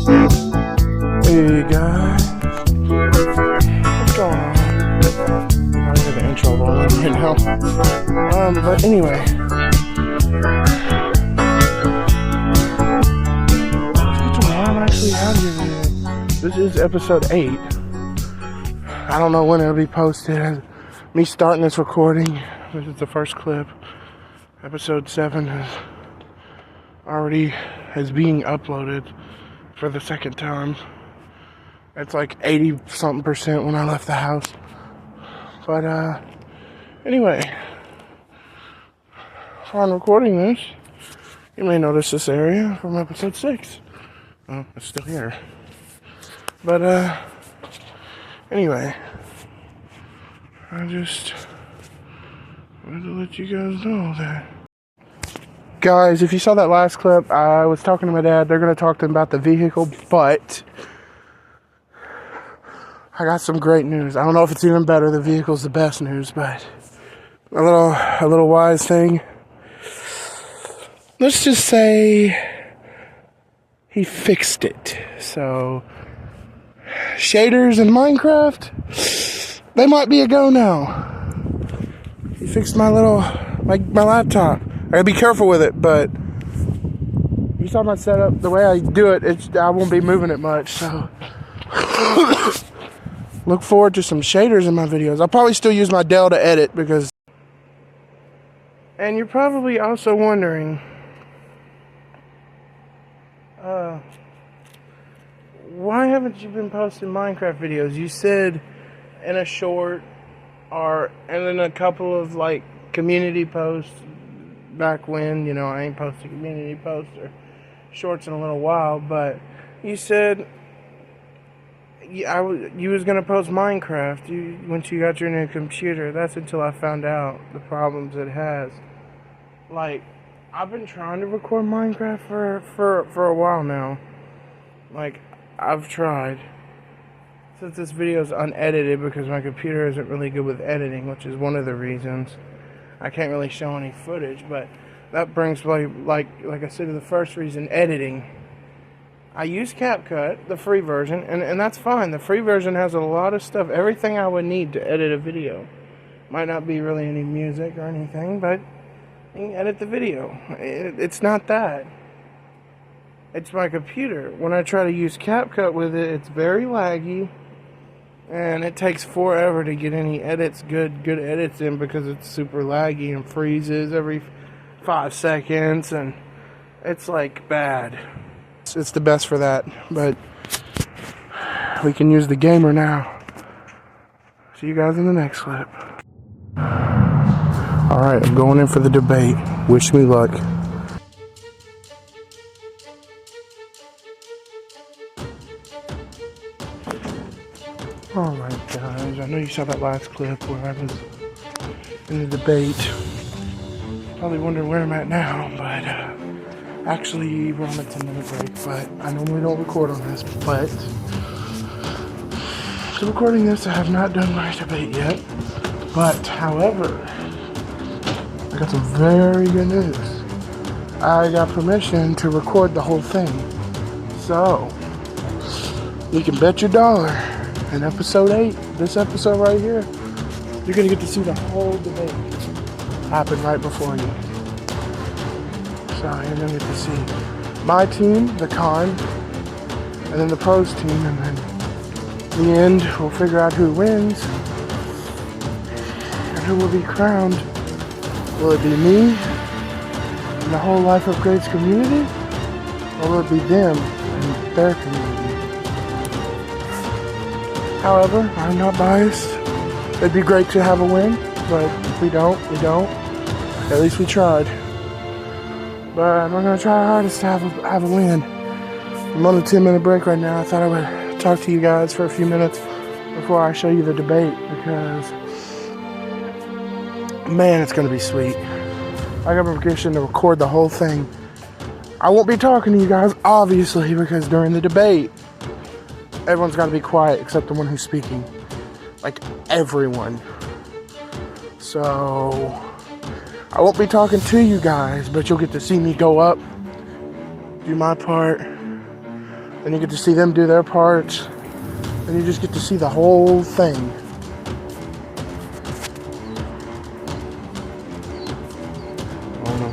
Hey guys, what's going on? I don't have the intro rolling right now. But anyway, let's get to why I'm actually out here today. This is episode 8. I don't know when it'll be posted. Me starting this recording, this is the first clip. Episode 7 is being uploaded for the second time. It's like 80-something% when I left the house. But, anyway, while I'm recording this, you may notice this area from episode 6. Oh, it's still here. But, anyway, I just wanted to let you guys know that. Guys, if you saw that last clip, I was talking to my dad. They're going to talk to him about the vehicle, but I got some great news. I don't know if it's even better. The vehicle's the best news, but a little wise thing. Let's just say he fixed it. So shaders in Minecraft, they might be a go now. He fixed my laptop. I gotta be careful with it, but you saw my setup. The way I do it, I won't be moving it much. So look forward to some shaders in my videos. I'll probably still use my Dell to edit because... And you're probably also wondering... why haven't you been posting Minecraft videos? You said in a short and then a couple of community posts back when, I ain't posted community posts or shorts in a little while, but you said... you was gonna post Minecraft once you got your new computer. That's until I found out the problems it has. I've been trying to record Minecraft for a while now. I've tried. Since this video is unedited because my computer isn't really good with editing, which is one of the reasons I can't really show any footage. But that brings like I said, to the first reason, editing. I use CapCut, the free version, and that's fine. The free version has a lot of stuff, everything I would need to edit a video. Might not be really any music or anything, but you can edit the video. It's not that. It's my computer. When I try to use CapCut with it, it's very laggy, and it takes forever to get any good edits in because it's super laggy and freezes every 5 seconds, and it's bad. It's the best for that, but we can use the gamer now. See you guys in the next clip. Alright, I'm going in for the debate. Wish me luck. Alright guys, I know you saw that last clip where I was in the debate. Probably wondering where I'm at now, but actually, we're on a 10-minute break, but I normally don't record on this, but after recording this, I have not done my debate yet. But, however, I got some very good news. I got permission to record the whole thing. So, you can bet your dollar in episode 8, this episode right here, you're going to get to see the whole debate happen right before you. So you're going to get to see my team, the con, and then the pros team, and then in the end, we'll figure out who wins and who will be crowned. Will it be me and the whole Life Upgrades community, or will it be them and their community? However, I'm not biased. It'd be great to have a win, but if we don't, we don't. At least we tried. But we're going to try our hardest to have a win. I'm on a 10-minute break right now. I thought I would talk to you guys for a few minutes before I show you the debate, because, man, it's going to be sweet. I got permission to record the whole thing. I won't be talking to you guys, obviously, because during the debate, everyone's got to be quiet except the one who's speaking. Everyone. So I won't be talking to you guys, but you'll get to see me go up, do my part, Then you get to see them do their parts. Then you just get to see the whole thing. Oh no.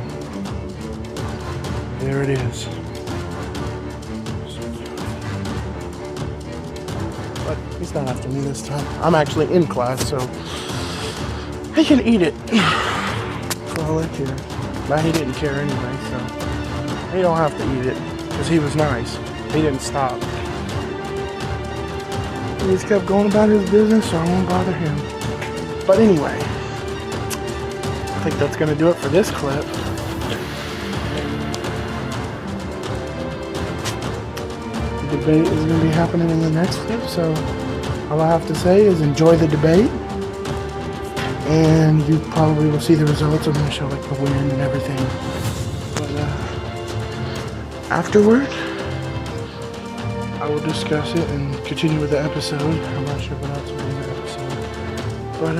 There it is. But he's not after me this time. I'm actually in class, so he can eat it. For all I care. But he didn't care anyway, so he don't have to eat it. Because he was nice. He didn't stop. He just kept going about his business, so I won't bother him. But anyway, I think that's going to do it for this clip. The debate is going to be happening in the next clip, so all I have to say is enjoy the debate. And you probably will see the results. I'm going to show like the win and everything. But afterward, I will discuss it and continue with the episode. I'm not sure what else will be in the episode. But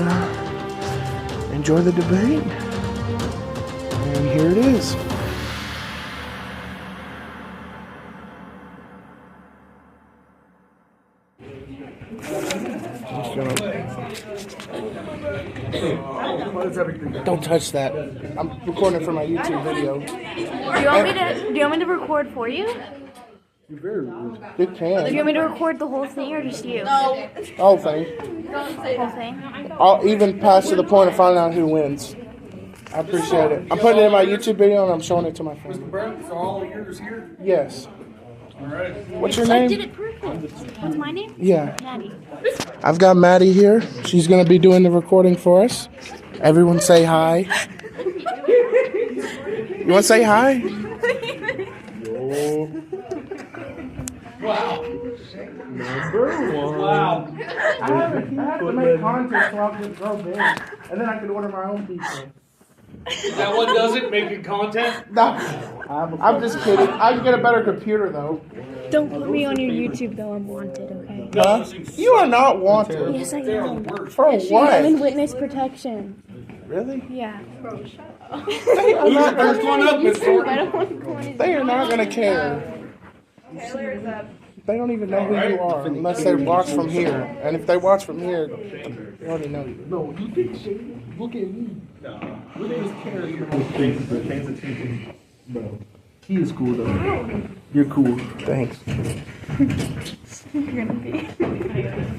enjoy the debate. And here it is. Don't touch that. I'm recording it for my YouTube video. Do you want me to record for you? You're very rude. It can. Do you want me to record the whole thing or just you? No. Whole thing. Whole thing? I'll even pass to the point of finding out who wins. I appreciate it. I'm putting it in my YouTube video and I'm showing it to my friends. Mr. Brown, is all of yours here? Yes. All right. What's your I name? did it perfect. What's my name? Yeah. Maddie. I've got Maddie here. She's going to be doing the recording for us. Everyone say hi. You want to say hi? Wow. Number one. Wow. I have to make content so I can grow big. And then I can order my own pizza. Is that what does it? Making content? No, I'm just kidding. I can get a better computer though. Don't put me on your YouTube though. I'm wanted, okay? Huh? You are not wanted. Yes, I am. For I'm in what? witness protection. Really? Yeah. They are not First gonna, one up, Mr. I don't want to go on his they are not gonna care. Taylor's up. They don't even know who you are unless they watch from here. And if they watch from here, they already know you. No, you think look at me. Look at this character. Pays attention. Bro. He is cool though. You're cool. Thanks.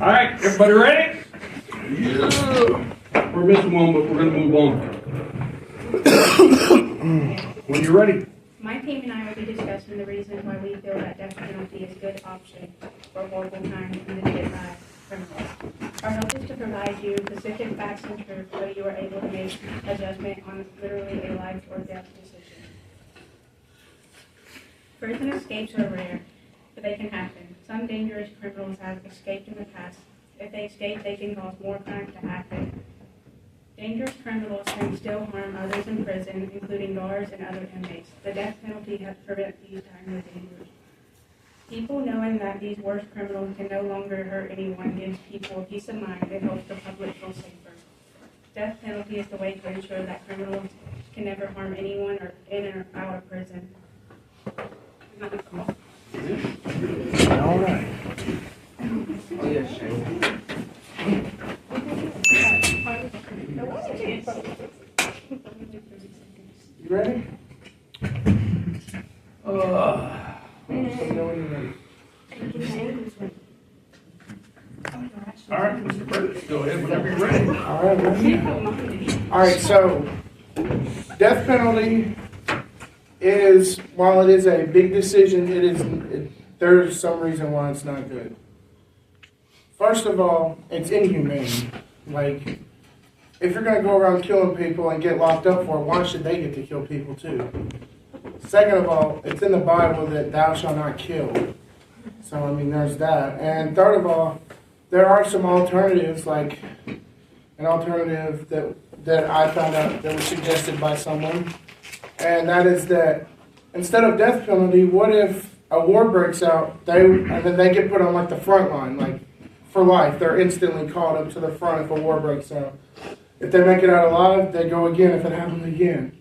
All right, everybody ready? We're missing one, but we're going to move on. When you're ready. My team and I will be discussing the reasons why we feel that death penalty is a good option for horrible crimes committed by criminals. Our hope is to provide you specific facts and truth so you are able to make a judgment on literally a life or death decision. Prison escapes are rare, but they can happen. Some dangerous criminals have escaped in the past. If they escape, they can cause more crime to happen. Dangerous criminals can still harm others in prison, including guards and other inmates. The death penalty helps prevent these timely dangers. People knowing that these worst criminals can no longer hurt anyone gives people a peace of mind and helps the public feel safer. Death penalty is the way to ensure that criminals can never harm anyone or in or out of prison. All right. You ready? All right, Mr. Curtis, go ahead whenever you're ready. All right, ready? All right, so death penalty is, while it is a big decision, there's some reason why it's not good. First of all, it's inhumane. Like, if you're going to go around killing people and get locked up for it, why should they get to kill people too? Second of all, it's in the Bible that thou shalt not kill. So, I mean, there's that. And third of all, there are some alternatives, like an alternative that I found out that was suggested by someone. And that is that instead of death penalty, what if a war breaks out, and then they get put on like the front line, like for life. They're instantly called up to the front if a war breaks out. If they make it out alive, they go again if it happens again.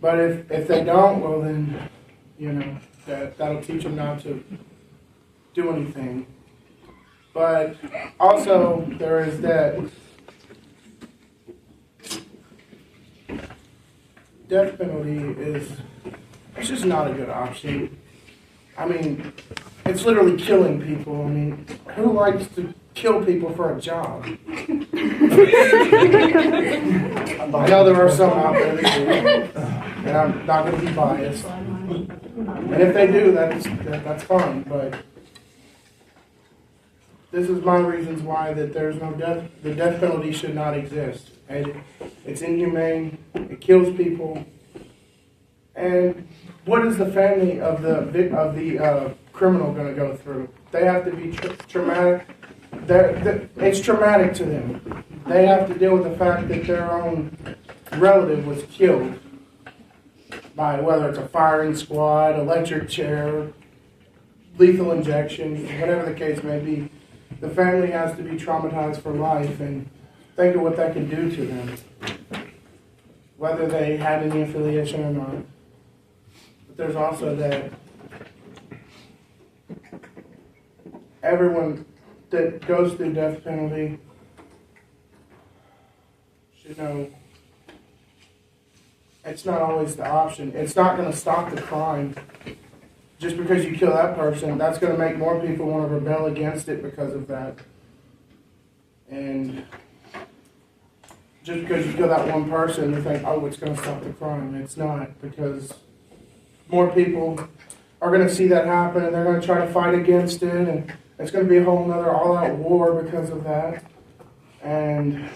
But if they don't, well then, that'll teach them not to. do anything. But also, there is that death penalty it's just not a good option. I mean, it's literally killing people. I mean, who likes to kill people for a job? I know there are some out there that do, and I'm not going to be biased. And if they do, that's fine. But this is my reasons why that there's no death. The death penalty should not exist. And it's inhumane. It kills people. And what is the family of the criminal going to go through? They have to be traumatic. It's traumatic to them. They have to deal with the fact that their own relative was killed by whether it's a firing squad, electric chair, lethal injection, whatever the case may be. The family has to be traumatized for life, and think of what that can do to them, whether they had any affiliation or not. But there's also that everyone that goes through death penalty should know it's not always the option. It's not going to stop the crime. Just because you kill that person, that's going to make more people want to rebel against it because of that. And just because you kill that one person, you think, oh, it's going to stop the crime. It's not, because more people are going to see that happen, and they're going to try to fight against it, and it's going to be a whole nother all-out war because of that. And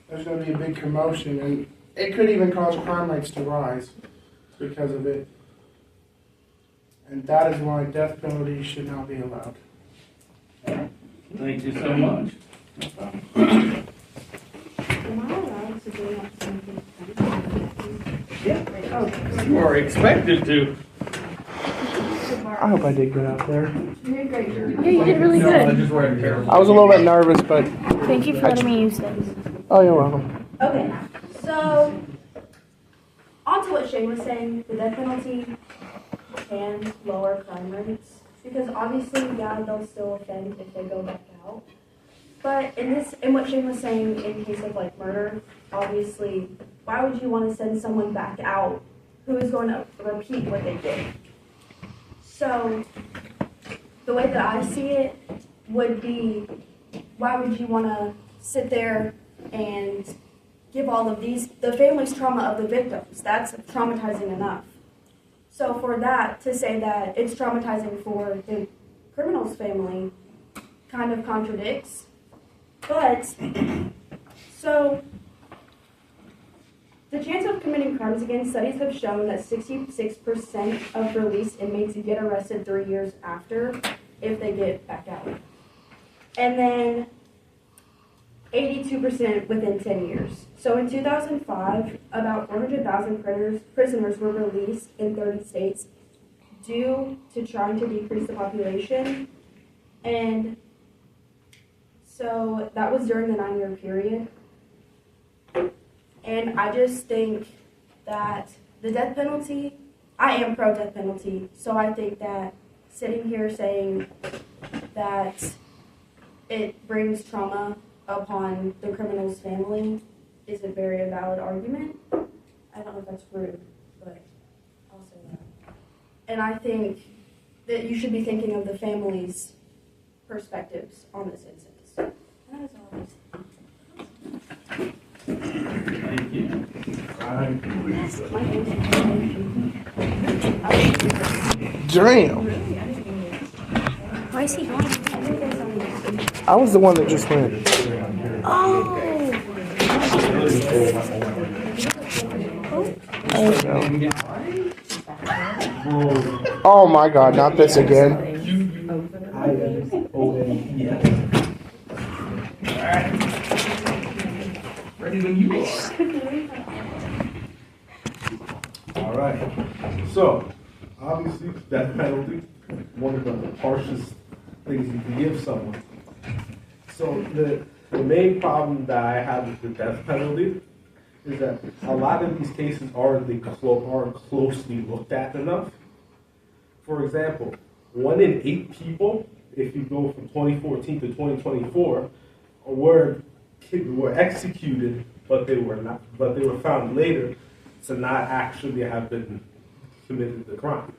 there's going to be a big commotion, and it could even cause crime rates to rise because of it. And that is why death penalty should not be allowed. Thank you so much. Am I allowed to bring up something? You are expected to. I hope I did good out there. Yeah, you did really good. just wear a I was a little bit nervous, but Thank you for letting me use this. oh, you're welcome. Okay, so on to what Shane was saying, the death penalty can lower crime rates because obviously, yeah, they'll still offend if they go back out. But in what Shane was saying, in case of like murder, obviously, why would you want to send someone back out who is going to repeat what they did? So the way that I see it would be, why would you want to sit there and give all of these, the family's trauma of the victims? That's traumatizing enough. So for that, to say that it's traumatizing for the criminal's family kind of contradicts. But, so, the chance of committing crimes again, studies have shown that 66% of released inmates get arrested 3 years after if they get back out. And then 82% within 10 years. So in 2005, about 400,000 prisoners were released in 30 states due to trying to decrease the population. And so that was during the 9-year period. And I just think that the death penalty, I am pro death penalty, so I think that sitting here saying that it brings trauma upon the criminal's family is a very valid argument. I don't know if that's rude, but I'll say that. And I think that you should be thinking of the family's perspectives on this instance. And that is all I say. Thank you. Damn. Why is he going? I was the one that just went. Oh! Oh my god, not this again. Ready when you are. All right. So, obviously, death penalty, one of the harshest things you can give someone. So, the main problem that I have with the death penalty is that a lot of these cases aren't closely looked at enough. For example, 1 in 8 people, if you go from 2014 to 2024, were executed, but they were found later to not actually have committed the crime.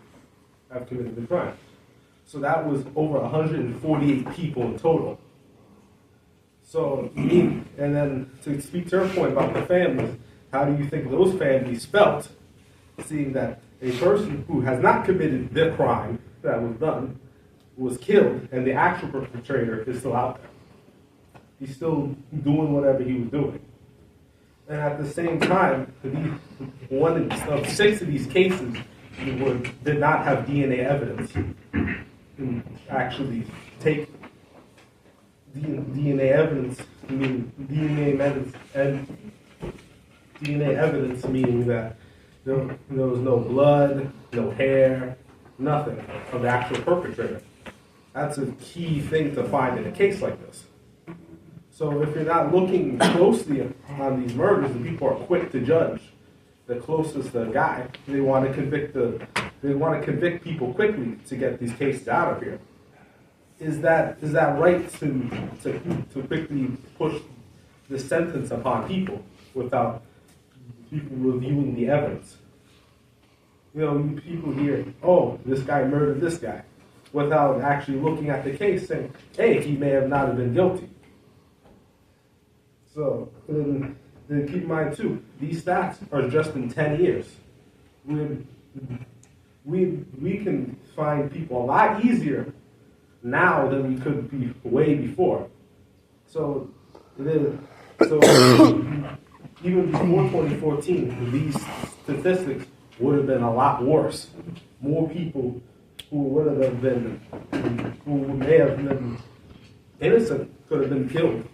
So that was over 148 people in total. So, and then to speak to her point about the families, how do you think those families felt seeing that a person who has not committed the crime that was done was killed and the actual perpetrator is still out there? He's still doing whatever he was doing. And at the same time, 1 of 6 of these cases did not have DNA evidence. And actually take DNA evidence, meaning DNA evidence meaning that there was no blood, no hair, nothing of the actual perpetrator. That's a key thing to find in a case like this. So if you're not looking closely on these murders, and people are quick to judge the closest the guy, they want to convict people quickly to get these cases out of here. Is that right to quickly push the sentence upon people without people reviewing the evidence? You know, people hear, oh, this guy murdered this guy, without actually looking at the case saying, hey, he may have not have been guilty. So, then keep in mind too, these stats are just in 10 years. We can find people a lot easier now than we could be way before. So even before 2014, these statistics would have been a lot worse. More people who may have been innocent could have been killed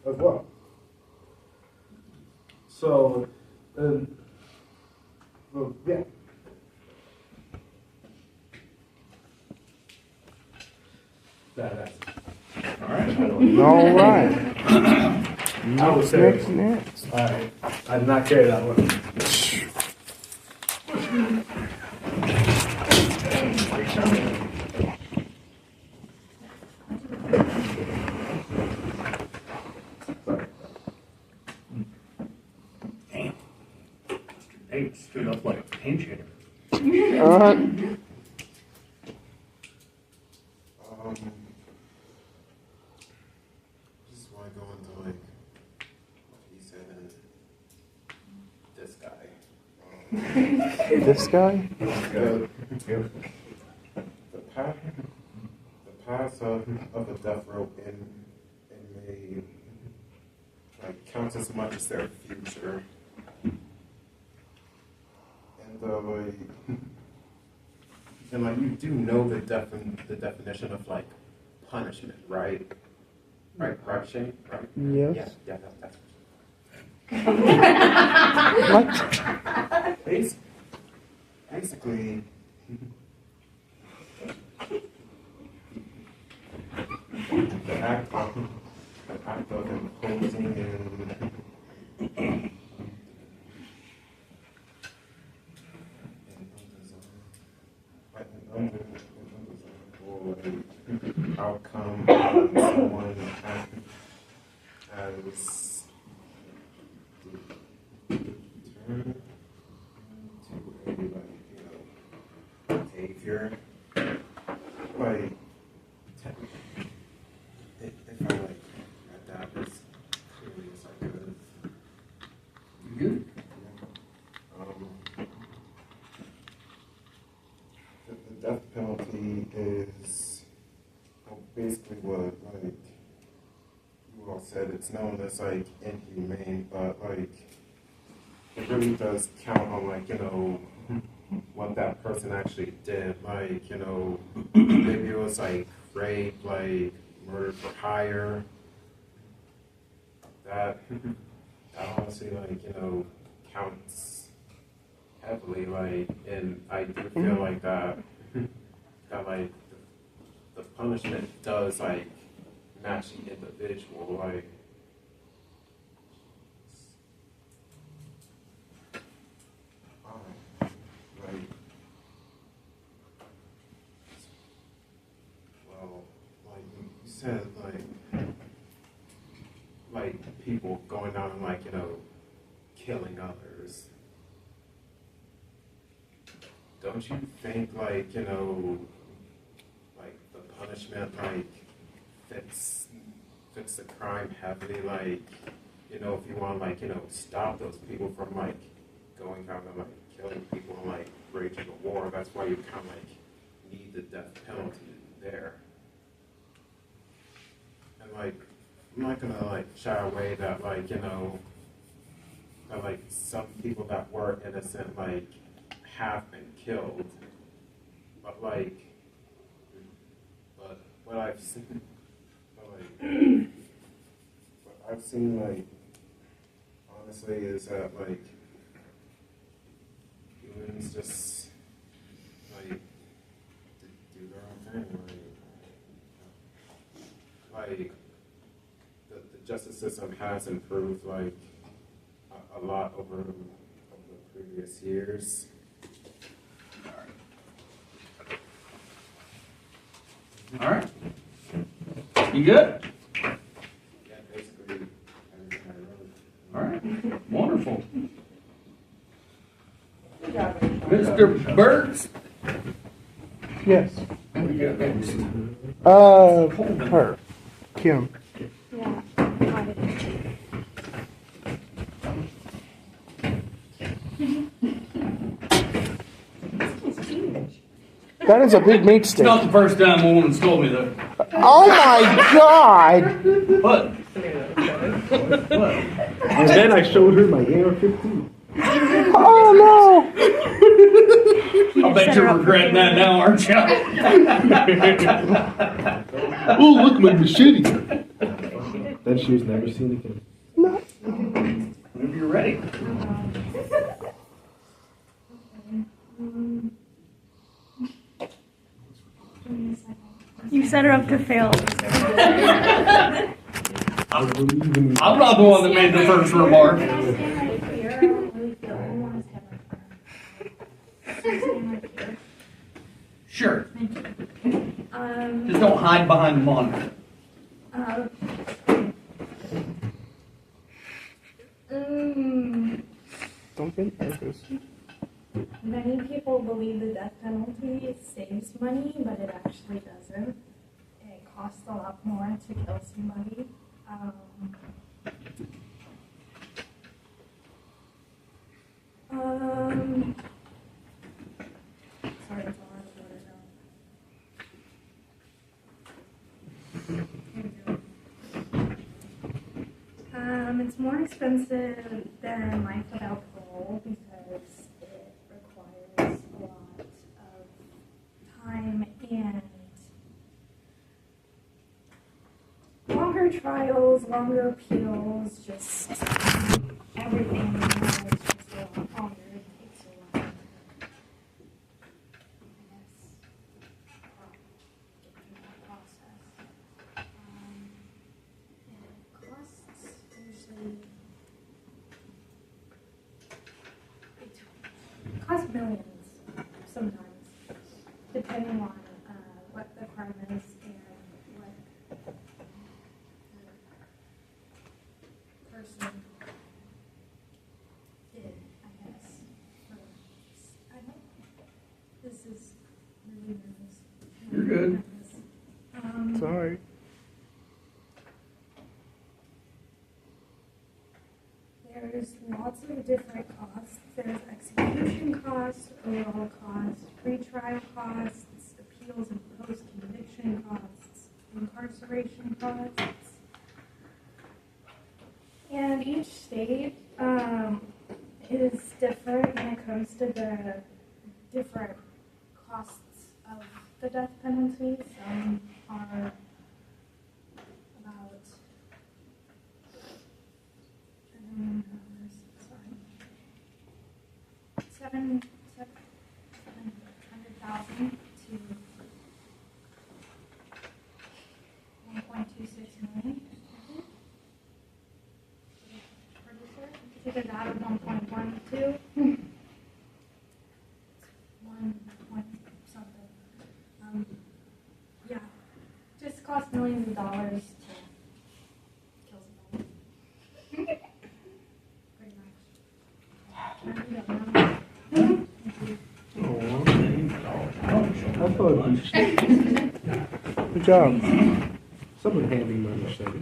as well. So, yeah. That's All right. All right. I would say Next. all right. I did not carry that one. They stood up like a pinch hitter. Just want to go into like what he said and this guy. This guy? The past of a death row inmate like counts as much as their future. And like you do know the definition of like punishment, right? Right, Shane? Right? Yes. Yeah, that's What? basically the act of imposing and outcome someone has turned into a behavior like if I like read that as clearly as I could. You good? The death penalty is basically what like you all said. It's known as like inhumane, but like it really does count on like what that person actually did. Like maybe it was like rape, like murder for hire. That honestly like counts heavily. Like, and I do feel like that like the punishment does like match the individual. Like like said, like people going out and like, killing others. Don't you think like, like the punishment like fits the crime heavily, like, if you want like, stop those people from like going out and like killing people and like raging a war, that's why you kind of like need the death penalty there. And like, I'm not gonna like shy away that like, that like some people that were innocent like have been killed. But what I've seen, like, honestly is that like humans just like do their own thing, like the justice system has improved like a lot over the previous years. All right. You good? Yeah, basically everything I wrote. All right. Wonderful. Mr. Burks? Yes. What do you got next? Her. Kim. Yeah. That is a big meat It's stick. not the first time a woman's told me that. Oh my god! What? What? And then I showed her my AR-15. Oh I bet you're regretting that now, aren't you? Oh, look, my machete. Then she was never seen again. Whenever you're ready. You set her up to fail. I'm not the one that made the first remark. Can I stand right here? I don't really feel anyone's head right there. Stand right here. Sure. Um, Just don't hide behind the monitor. Don't get nervous. Many people believe the death penalty saves money, but it actually doesn't. It costs a lot more to kill somebody. Sorry, it's all out of order now. It's more expensive than life without parole because it requires a lot of time and longer trials, longer appeals, just everything is just a lot longer. It takes a lot longer. I guess, get through that process. It costs usually, it costs millions sometimes, depending on what the crime is and what the person did, I guess. I hope this is really nervous. You're good. Sorry. There's lots of different costs. There's execution costs, overall costs, pre-trial costs, appeals and post-conviction costs, incarceration costs. And each state is different when it comes to the different costs of the death penalty. Some are about $700,000 to $1.26 million. It's either that or 1.12. 1 point something. Yeah, just cost millions of dollars to kill somebody. Pretty I thought Good job. someone hand me my machete.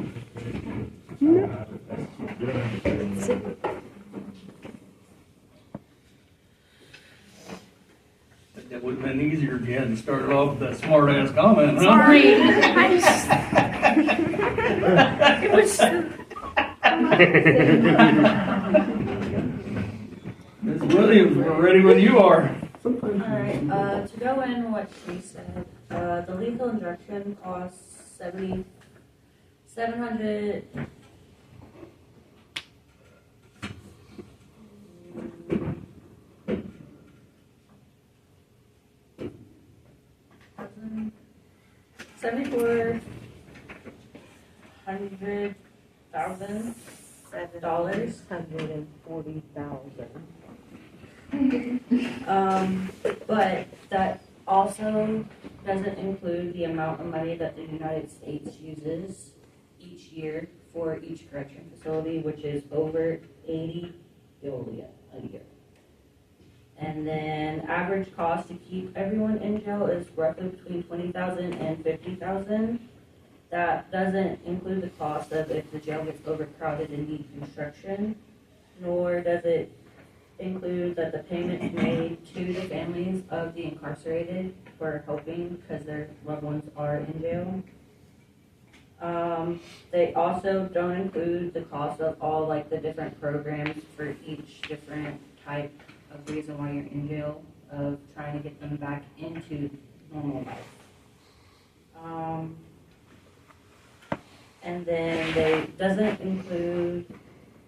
That would have been easier if you hadn't started off with that smart ass comment, huh? Sorry. It was. Ms. Williams, we're ready when you are. Alright, to go in what she said, the lethal injection costs 700. $74,000. $140,000. But that also doesn't include the amount of money that the United States uses each year for each correction facility, which is over 80 billion a year. And then average cost to keep everyone in jail is roughly between $20,000 and $50,000. That doesn't include the cost of if the jail gets overcrowded and needs construction, nor does it include that the payment made to the families of the incarcerated for helping because their loved ones are in jail. They also don't include the cost of all like the different programs for each different type of reason why you're in jail, of trying to get them back into normal life. And then doesn't include,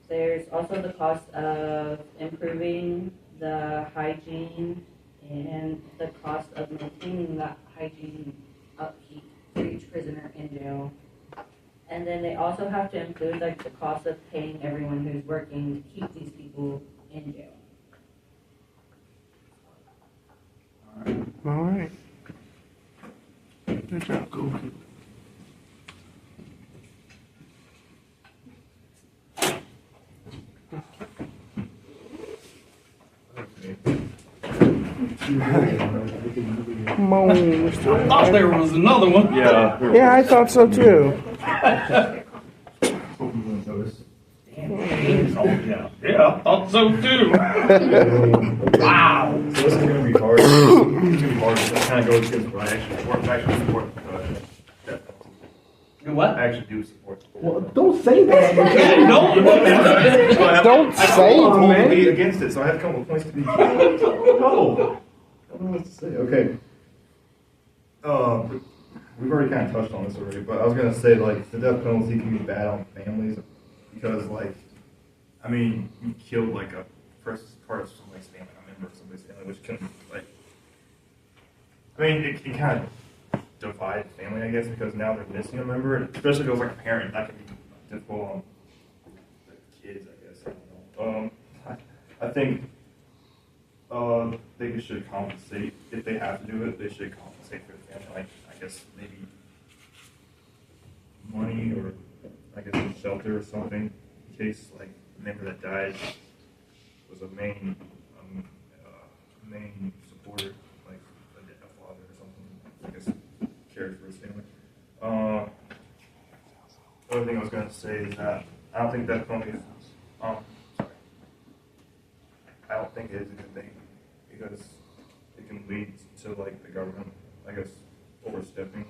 there's also the cost of improving the hygiene and the cost of maintaining that hygiene upkeep for each prisoner in jail. And then they also have to include like the cost of paying everyone who's working to keep these people in jail. All right. Good job. Go. Come on, Mr. Thought there was another one. Yeah. Yeah, I thought so too. Yeah, I thought so too. Wow. So this is going to be hard. It's too hard. It kind of goes against what I actually support. I actually support death penalty. You what? I actually do support. Well, don't say that. Yeah, don't. Don't say I'm man. totally against it, so I have a couple of points to be. No. I don't know what to say. Okay. We've already kind of touched on this already, but I was going to say, like, the death penalty can be bad on families because, like, I mean, you killed, like, a part of somebody's family, a member of somebody's family, which can, like, I mean, it can kind of divide the family, I guess, because now they're missing a member, and especially if it was, like, a parent, that can be difficult on the kids, I guess. I don't know. I think they should compensate. If they have to do it, they should compensate for the family. Like, I guess maybe money or I guess a shelter or something in case like the member that died was a main supporter, like a father or something. I guess cared for his family. The other thing I was going to say is that I don't think death penalty is. Sorry. I don't think it is a good thing because it can lead to like the government, I guess, overstepping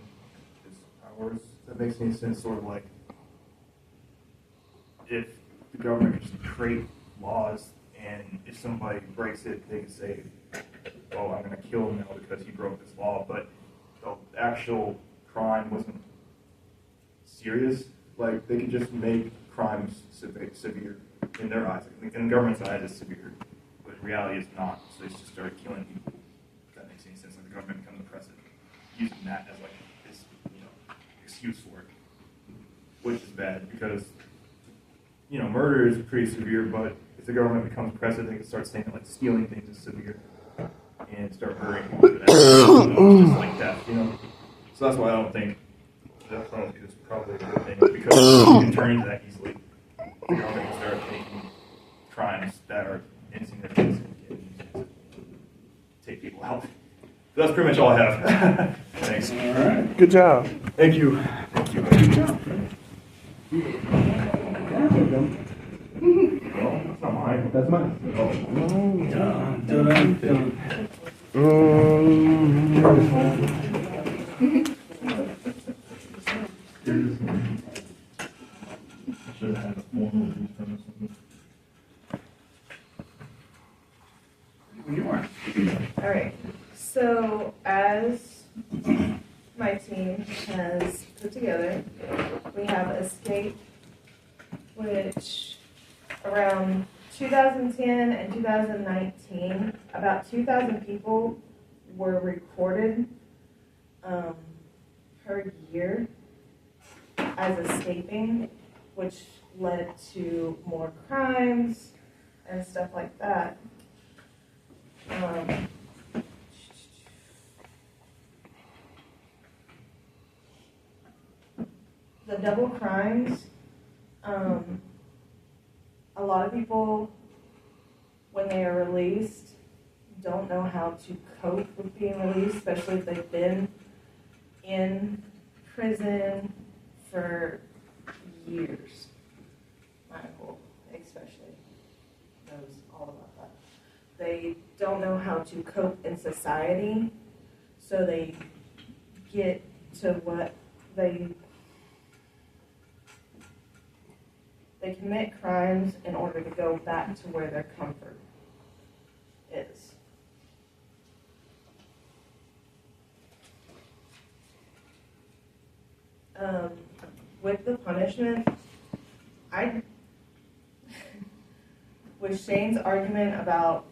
its powers. If that makes any sense. Sort of like if the government could just create laws, and if somebody breaks it, they can say, "Oh, I'm going to kill him now because he broke this law," but the actual crime wasn't serious. Like they could just make crimes severe in their eyes. In the government's eyes, it's severe. But in reality, it's not. So they just started killing people. If that makes any sense. Like the government becomes oppressive, using that as like this, excuse for it, which is bad because murder is pretty severe. But if the government becomes oppressive, they can start saying that like stealing things is severe and start hurting people. Just like that, So that's why I don't think death death penalty is probably a good thing because you can turn into that easily. The government will start taking crimes that are insignificant and take people out. So that's pretty much all I have. Thanks. All right. Good job. Thank you. Thank you. Good job. Well, that's not mine. That's mine. Dun, dun, dun, dun. Should have had a formal use permit or something. When you are. All right, so as my team has put together, we have Escape, which around 2010 and 2019, about 2,000 people were recorded per year as escaping, which led to more crimes and stuff like that. The double crimes, a lot of people, when they are released, don't know how to cope with being released, especially if they've been in prison for years. Michael, especially, knows all about that. They don't know how to cope in society, so they get to what they commit crimes in order to go back to where their comfort is. With the punishment, with Shane's argument about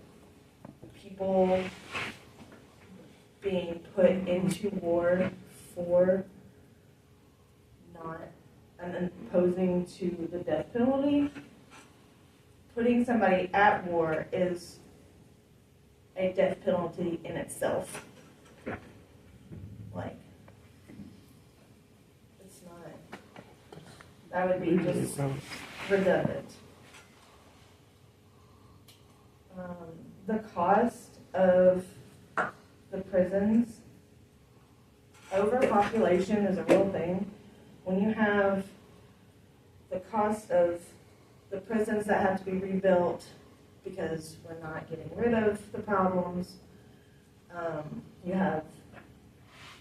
people being put into war for not and opposing to the death penalty, putting somebody at war is a death penalty in itself. Like, it's not, that would be just redundant. The cost of the prisons, overpopulation is a real thing. When you have the cost of the prisons that have to be rebuilt because we're not getting rid of the problems, you have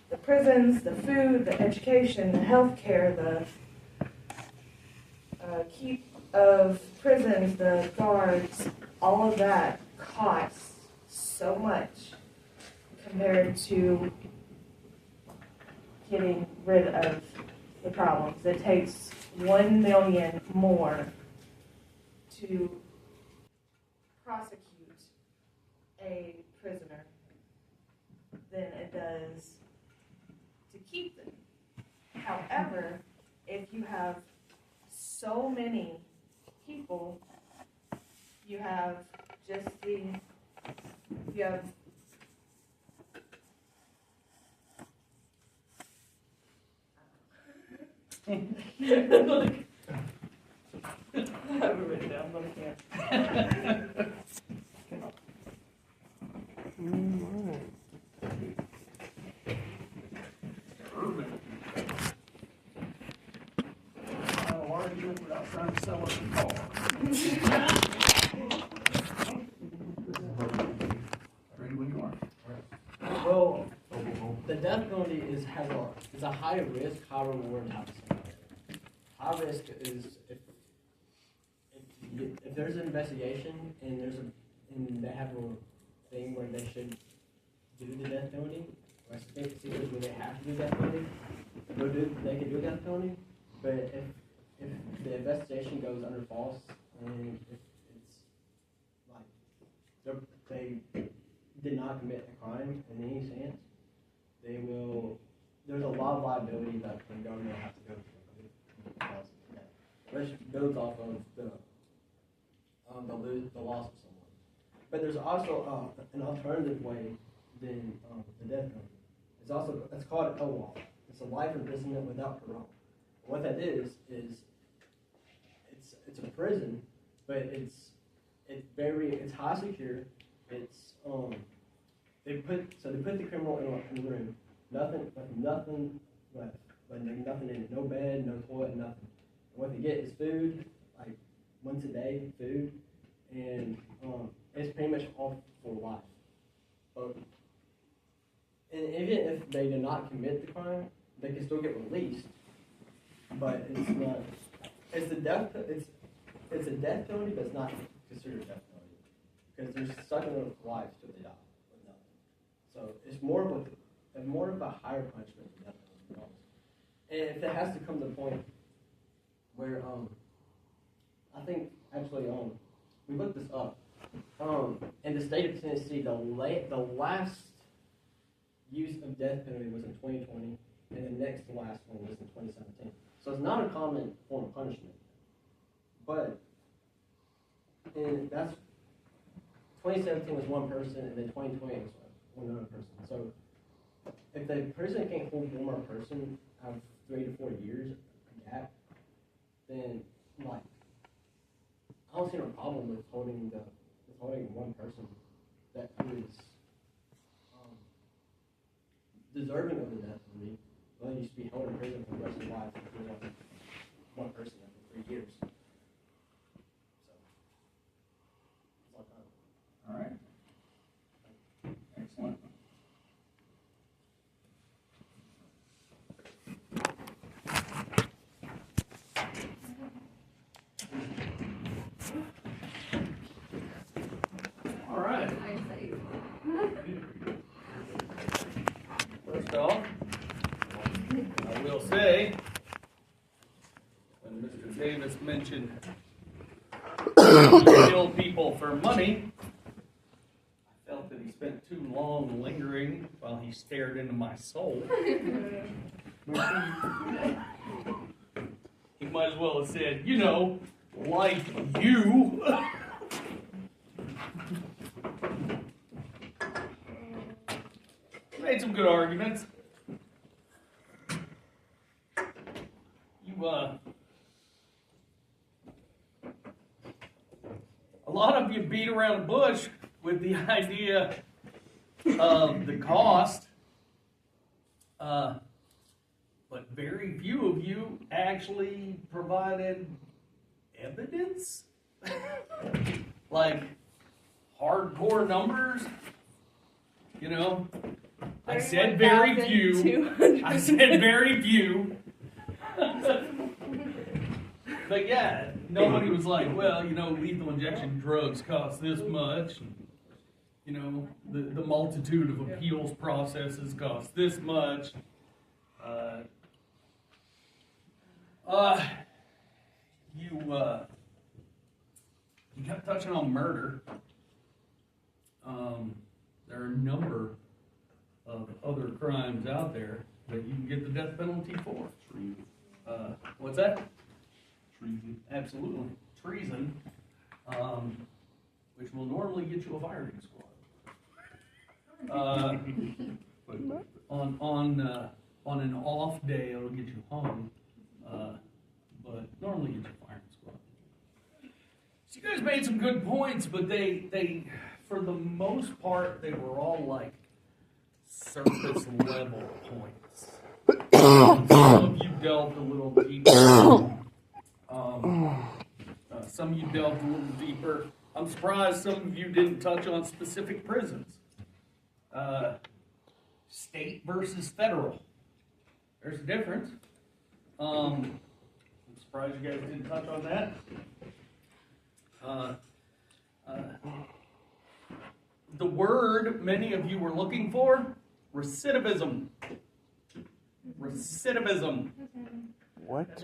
the prisons, the food, the education, the healthcare, the keep of prisons, the guards, all of that costs so much compared to getting rid of the problems. It takes 1 million more to prosecute a prisoner than it does to keep them. However, if you have so many people, you have just you have I have it written down, but I can't. Why are you doing without trying to sell us a car? Ready when you are. Well, the death penalty is a high risk, high reward type of scenario. High risk is if there's an investigation and they have a thing where they should do the death penalty, or situations where they have to do death penalty, they can do a death penalty. But if the investigation goes under false and if it's like they did not commit a crime in any sense, there's a lot of liability that the government will have to go through, which builds off of the loss of someone. But there's also an alternative way than the death penalty. It's called an OWOP. it's a life imprisonment without parole. What that is it's a prison, but it's high secure. It's they put the criminal in a room, nothing left, but nothing in it, no bed, no toilet, nothing. And what they get is food, like once a day, food, and it's pretty much all for life. And even if they do not commit the crime, they can still get released. But it's not. It's a death penalty, but it's not considered a death penalty because they're stuck in their lives till they die with nothing. So it's more of a higher punishment than death penalty. And if it has to come to the point where I think actually we looked this up. In the state of Tennessee, the last use of death penalty was in 2020, and the next to last one was in 2017. So it's not a common form of punishment. But that's 2017 was one person, and then 2020 was one other person. So if the prison can't hold one more person out of 3 to 4 years gap, then like I don't see no problem with holding one person that is deserving of the death penalty. Well, you should be held in prison for the rest of your life if you're one person after 3 years. So, it's like that. All right. Excellent. All right. First off, I will say, when Mr. Davis mentioned kill people for money, I felt that he spent too long lingering while he stared into my soul. He might as well have said, you know, like you. Made some good arguments. A lot of you beat around the bush with the idea of the cost, but very few of you actually provided evidence, like hardcore numbers. You know, I said very few. I said very few. But yeah, nobody was like, well, you know, lethal injection drugs cost this much. You know, the multitude of appeals processes cost this much. You kept touching on murder. There are a number of other crimes out there that you can get the death penalty for. Treason. What's that? Treason. Absolutely. Treason, which will normally get you a firing squad. On an off day, it'll get you hung, but normally get you a firing squad. So you guys made some good points, but they for the most part, they were all like surface level points. Some of you delved a little deeper. Some of you delved a little deeper. I'm surprised some of you didn't touch on specific prisons. State versus federal. There's a difference. I'm surprised you guys didn't touch on that. The word many of you were looking for, recidivism. Recidivism. What?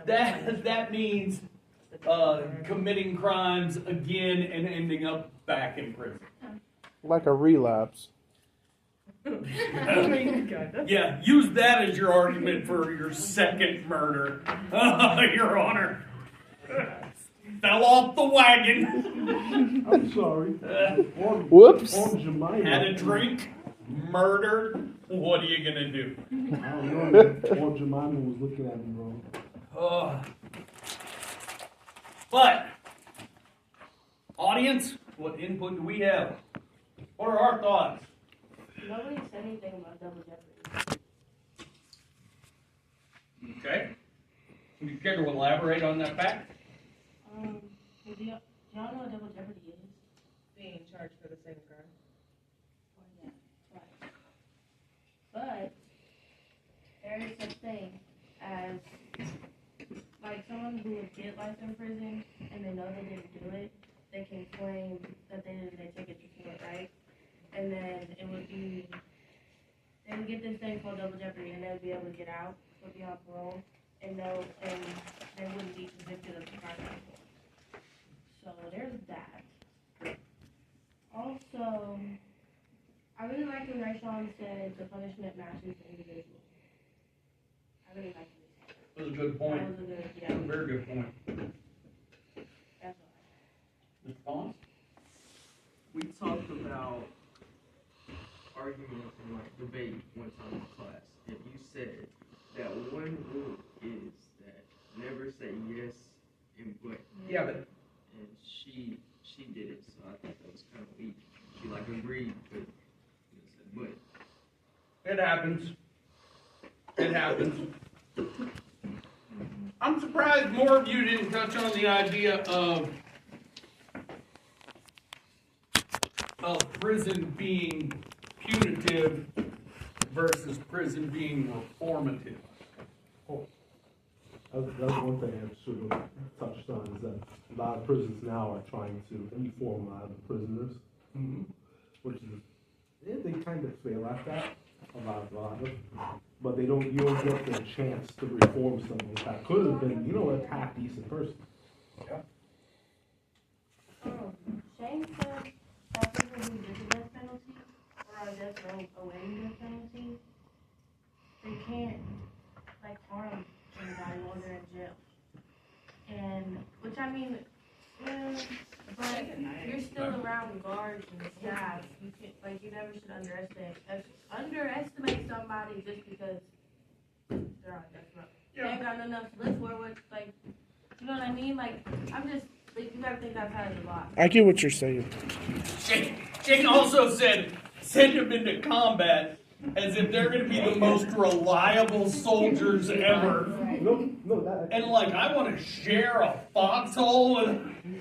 That means committing crimes again and ending up back in prison. Like a relapse. Yeah, use that as your argument for your second murder, Your Honor. Fell off the wagon. I'm sorry. Whoops. Had a drink, murdered. What are you gonna do? I don't know, man. Poor Jemima was looking at me, bro. But, audience, what input do we have? What are our thoughts? Nobody said anything about double jeopardy. Okay. Would you care to elaborate on that fact? Do y'all know what double jeopardy is? Being charged for the same crime. Well, yeah, twice. But there is such thing as like someone who would get life in prison and they know they didn't do it, they can claim that they did their tickets before, right? And then it would be they would get this thing called double jeopardy and they would be able to get out or be on parole and they wouldn't be convicted of the crime before. So there's that. Also, I really like when Rayshawn said the punishment matches the individual. I really like this. That was a good point. That was a good, That was a very good point. that's all. Mr. Collins? We talked about arguments and like debate one time in class, and you said that one rule is that never say yes and but. Yeah, but And she did it, so I thought that was kind of weak. She like agreed, but said but. it happens. It happens. I'm surprised more of you didn't touch on the idea of prison being punitive versus prison being reformative. That's one thing I should have touched on, is that a lot of prisons now are trying to reform a lot of the prisoners, Mm-hmm. which is, they kind of fail at that, a lot of them. But you don't get the chance to reform someone that could have been, a half decent person. Shane said that people who did the death penalty or are death row awaiting death penalty, they can't like harm anybody while they're in jail. And which I mean, but you're still around guards and staff. You can't you never should underestimate somebody just because they're on death row. They ain't got nothing else to live for. You know what I mean? You gotta think outside of the box. I get what you're saying. Shane also said, send them into combat as if they're going to be the most reliable soldiers ever. And I want to share a foxhole.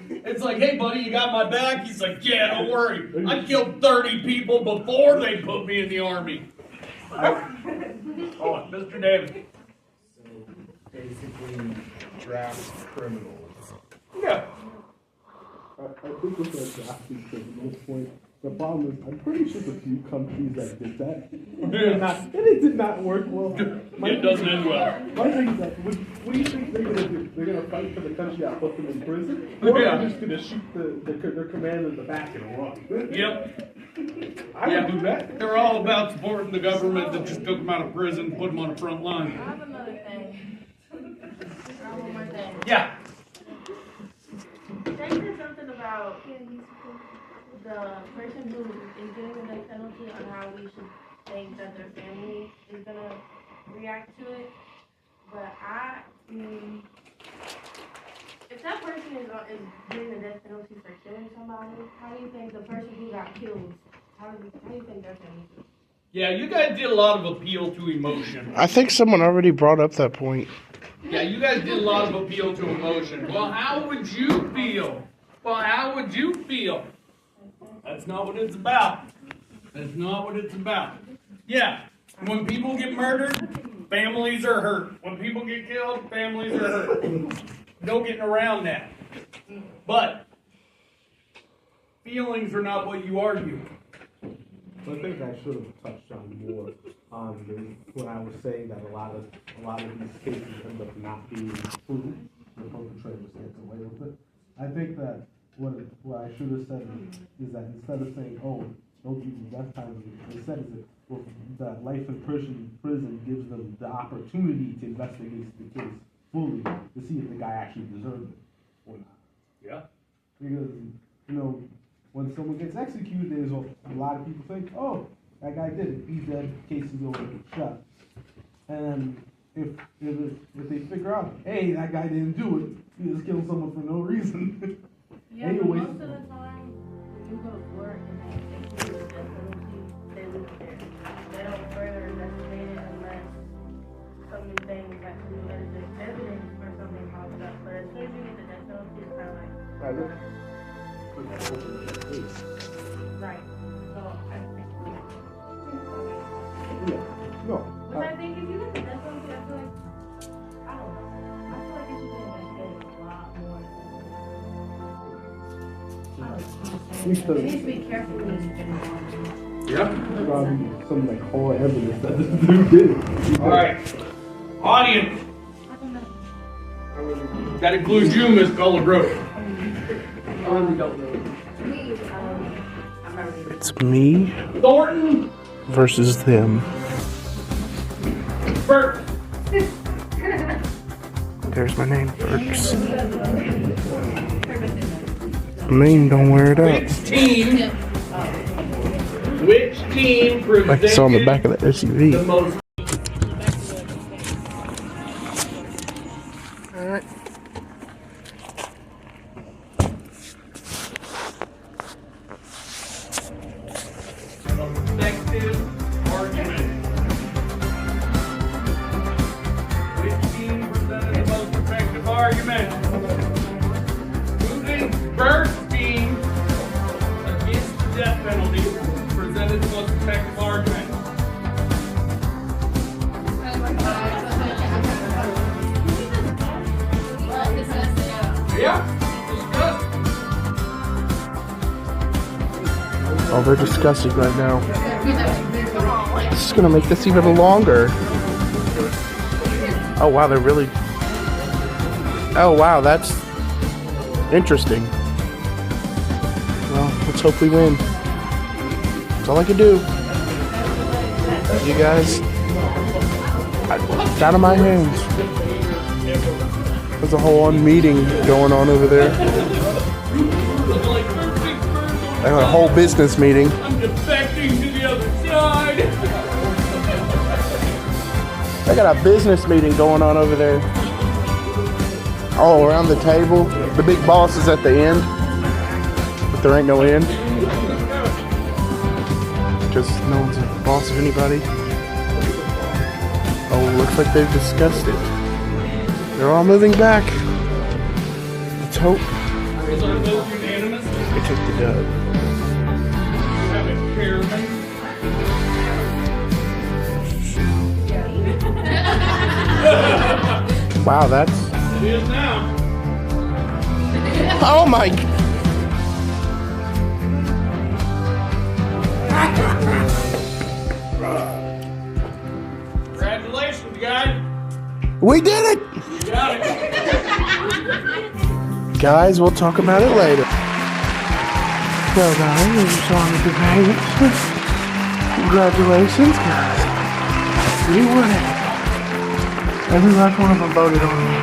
It's like, hey buddy, you got my back? He's like, yeah, don't worry. I killed 30 people before they put me in the army. Oh, Mr. Davis. So basically, draft criminals. Yeah. I think with the drafting criminals point, the problem is, I'm pretty sure there's a few countries that did that. And it did not work well. It doesn't end well. My thing is that, what do you think they're going to do? They're going to fight for the country that put them in prison? Or they're just going to shoot their commander in the back and run? Yep. I would do that. They're all about supporting the government that just took them out of prison, put them on the front I line. have another thing. I have one more thing. Yeah. They said something about the person who is getting the death penalty on how we should think that their family is gonna react to it. But I mean, if that person is getting the death penalty for killing somebody, how do you think the person who got killed, how do you think their family feels? Yeah, you guys did a lot of appeal to emotion. I think someone already brought up that point. Yeah, you guys did a lot of appeal to emotion. Well, how would you feel? Well, how would you feel? That's not what it's about. That's not what it's about. Yeah, when people get murdered, families are hurt. When people get killed, families are hurt. No getting around that. But feelings are not what you argue. I think I should have touched on more on when I was saying that a lot of these cases end up not being proven. The perpetrator gets away with it. I think that what I should have said is that instead of saying, "Oh, don't do the death penalty," instead is that life in prison gives them the opportunity to investigate the case fully to see if the guy actually deserved it or not. Yeah. Because when someone gets executed, there's a lot of people think, oh, that guy did it. He's dead. Casey's over shot. And if they figure out, hey, that guy didn't do it, he just killed someone for no reason. Yeah, but most of the time, when you go to court and they give you the death penalty, they leave it there. They don't further investigate it unless some new thing has to do with evidence or something pops up. But as soon as you get the death penalty, it's kind of like, right. So I think. No. Which I think if you get the death penalty, I feel like, I don't know. I feel like it should be investigated a lot more. It needs to be carefully. Yeah. Probably some like whole evidence that this dude did it. All right. Audience. That includes you, Miss Gullah Road. I really don't know. It's me Thornton. versus them. Bert. There's my name, Burks. Name don't wear it out. Which team presented Like it's on the back of the SUV. the most? Alright. Effective argument. Which team presented the most effective argument? Moving Bert's team against the death penalty presented the most effective argument. Yeah, discuss. Oh, they're discussing right now. This is gonna make this even longer. Oh wow, they're really. Oh wow, that's interesting. Well, let's hope we win. That's all I can do. You guys, it's out of my hands. There's a whole meeting going on over there. They have a whole business meeting. I'm defecting to the other side. They got a business meeting going on over there. All around the table. The big boss is at the end. But there ain't no end. Because no one's the boss of anybody. Oh, looks like they've discussed it. They're all moving back. Let's hope Is our vote unanimous? they took the dub. Have it, Chairman. Wow, that's... It is now. Oh my... Congratulations, guys. We did it! You got it. Guys, we'll talk about it later. So guys, we just on the debate. Congratulations, guys. We won it. Every last one of them voted on me.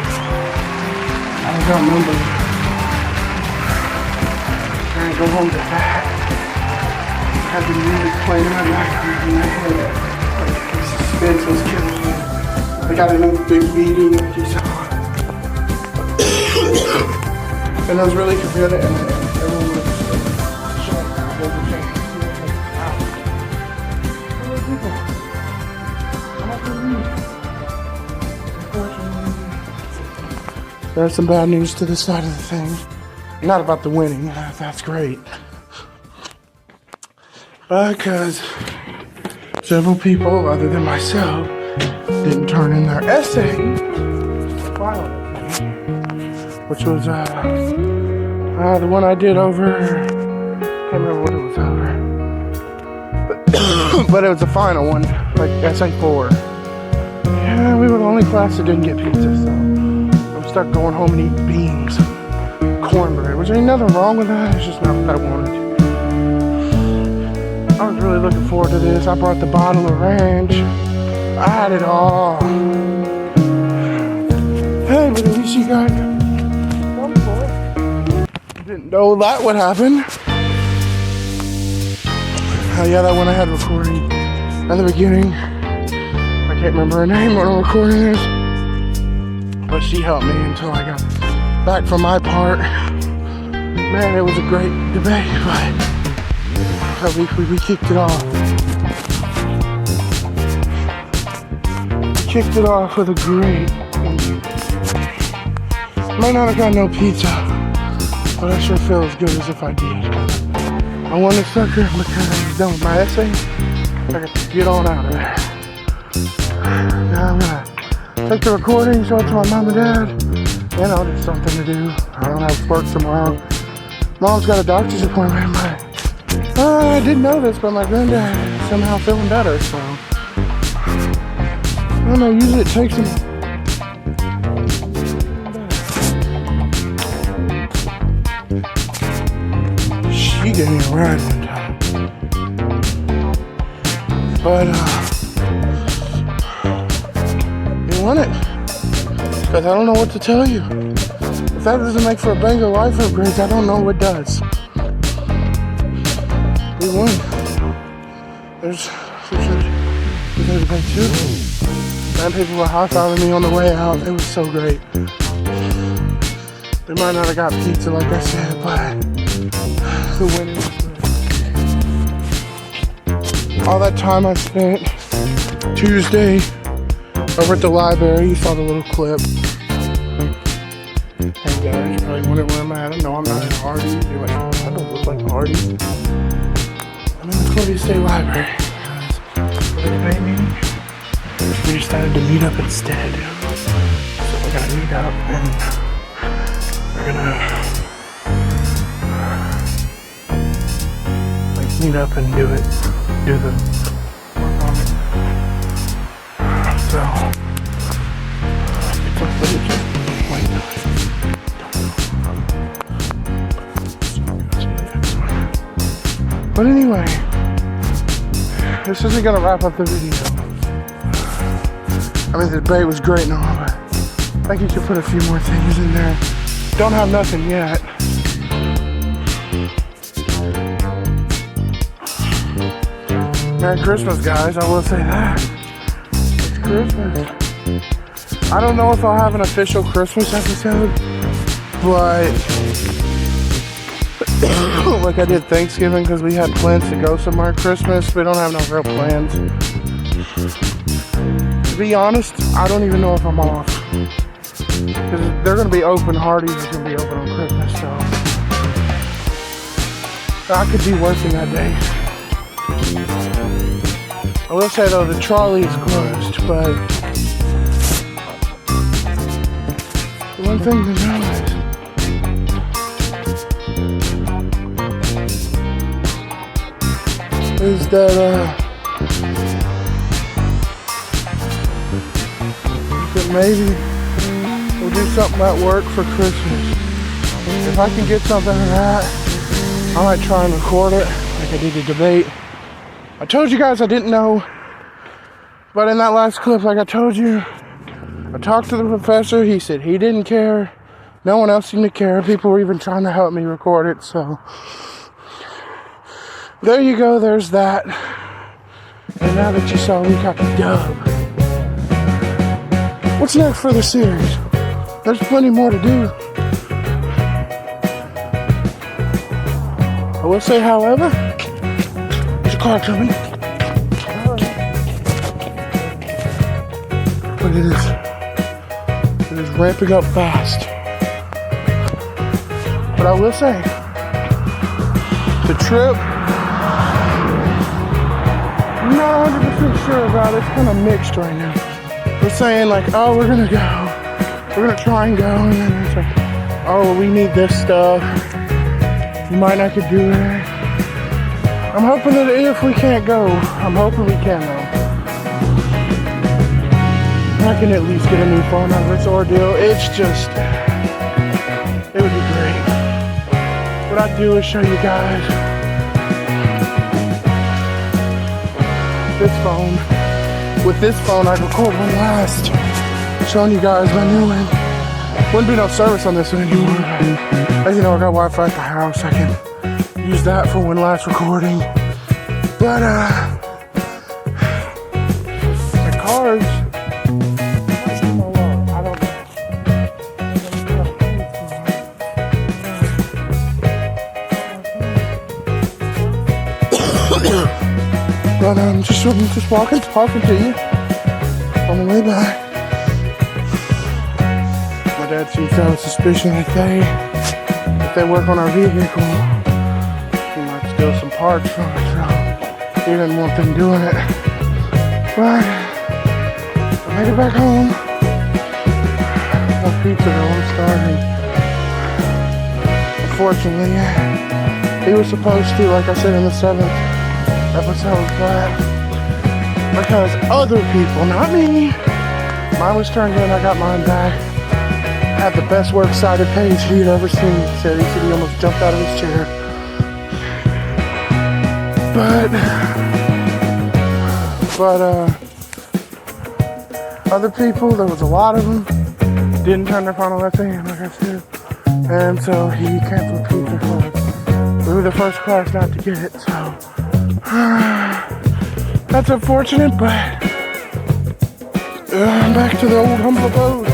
I don't remember. I'm gonna go home to that. Have the music playing in my background in my head. Like, the suspense was killing me. I got another big meeting like you saw. And I was really good at it. Everyone was There's some bad news to this side of the thing. Not about the winning, that's great. Because several people, other than myself, didn't turn in their essay, final essay, which was the one I did over, can't remember what it was over, but it was the final one, like essay 4. Yeah, we were the only class that didn't get pizza, so I'm stuck going home and eating beans, cornbread, which ain't nothing wrong with that, it's just not what I wanted. I was really looking forward to this. I brought the bottle of ranch. I had it all. Hey, but at least you got some for it. Didn't know that would happen. Oh yeah, that one I had recording at the beginning. I can't remember her name when I'm recording this, but she helped me until I got back from my part. Man, it was a great debate, but we kicked it off. Kicked it off with a great. Might not have got no pizza, but I sure feel as good as if I did. I won the sucker because I was done with my essay. I got to get on out of there. Now I'm gonna take the recording, show it to my mom and dad, and I'll do something to do. I don't have work tomorrow. Mom's got a doctor's appointment. I didn't know this, but my granddad is somehow feeling better, so. I don't know, usually it takes him. She gave me a ride one time. But, you won it. Because I don't know what to tell you. If that doesn't make for a banger life upgrades, I don't know what does. We won. There's a debate too. And people were high-fiving me on the way out. It was so great. They might not have got pizza like I said, but the winning was great. All that time I spent Tuesday over at the library, you saw the little clip. Hey guys, you probably wondering where I'm at. No, I'm not at Hardee's. You're like, I don't look like Hardee's. I'm in the Columbia State Library. For the debate meeting, we decided to meet up instead. So we're gonna meet up and we're gonna meet up and do the work on it. So it's like that it just wait. But anyway, this isn't gonna wrap up the video. I mean, the debate was great and all, but I think you could put a few more things in there. Don't have nothing yet. Merry Christmas, guys. I will say that. It's Christmas. I don't know if I'll have an official Christmas episode, but like I did Thanksgiving because we had plans to go somewhere Christmas. We don't have no real plans. To be honest, I don't even know if I'm off. Because they're going to be open, Hardee's is going to be open on Christmas, so I could be working that day. I will say though, the trolley is closed, but the one thing to know is that maybe we'll do something at work for Christmas. If I can get something of that, I might try and record it like I did the debate. I told you guys I didn't know, but in that last clip, like I told you, I talked to the professor. He said he didn't care. No one else seemed to care. People were even trying to help me record it, so there you go, there's that. And now that you saw we got the dub, what's next for the series? There's plenty more to do. I will say, however, there's a car coming. But it is ramping up fast. But I will say, the trip, I'm not 100% sure about it. It's kind of mixed right now. We're saying like, oh, we're gonna go. We're gonna try and go, and then it's like, oh, we need this stuff. We might not could do it. I'm hoping that if we can't go, I'm hoping we can though. I can at least get a new phone out of this ordeal. It's just, it would be great. What I do is show you guys this phone. With this phone, I record one last, showing you guys my new one. Wouldn't be no service on this one anymore. As you know, I got Wi-Fi at the house. I can use that for one last recording. But the cards, I don't know. But I'm just walking, talking to you on the way back. My dad seems to have a suspicion that if they work on our vehicle, he might steal some parts from it, so he didn't want them doing it. But I made it back home. More pizza though, I'm starving. Unfortunately, he was supposed to, like I said in the 7th episode, but because other people, not me, mine was turned in, I got mine back. Had the best works cited page he'd ever seen. He said he almost jumped out of his chair. But other people, there was a lot of them, didn't turn their final essay in, like I said. And so he canceled pizza for us. We were the first class not to get it, so that's unfortunate, but back to the old humble abode.